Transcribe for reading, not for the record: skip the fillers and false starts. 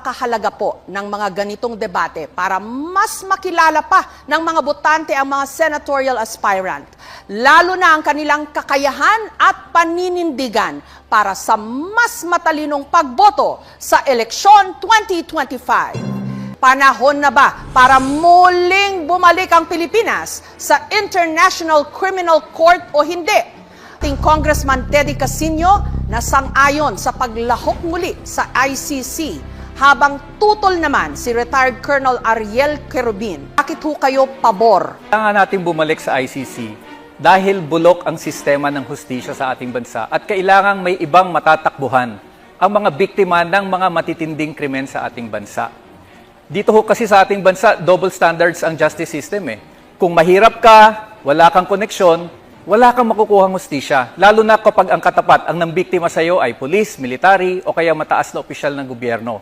napakahalaga po ng mga ganitong debate para mas makilala pa ng mga botante ang mga senatorial aspirant, lalo na ang kanilang kakayahan at paninindigan para sa mas matalinong pagboto sa eleksyon 2025. Panahon na ba para muling bumalik ang Pilipinas sa International Criminal Court o hindi? Ating Congressman Teddy Casino na sang-ayon sa paglahok muli sa ICC, habang tutol naman si retired Colonel Ariel Querubin. Bakit ho kayo pabor? Kailangan natin bumalik sa ICC dahil bulok ang sistema ng hustisya sa ating bansa at kailangang may ibang matatakbuhan ang mga biktima ng mga matitinding krimen sa ating bansa. Dito ho kasi sa ating bansa, double standards ang justice system eh. Kung mahirap ka, wala kang koneksyon, wala kang makukuhang hustisya, lalo na kapag ang katapat ang nambiktima sa iyo ay pulis, military o kaya mataas na opisyal ng gobyerno.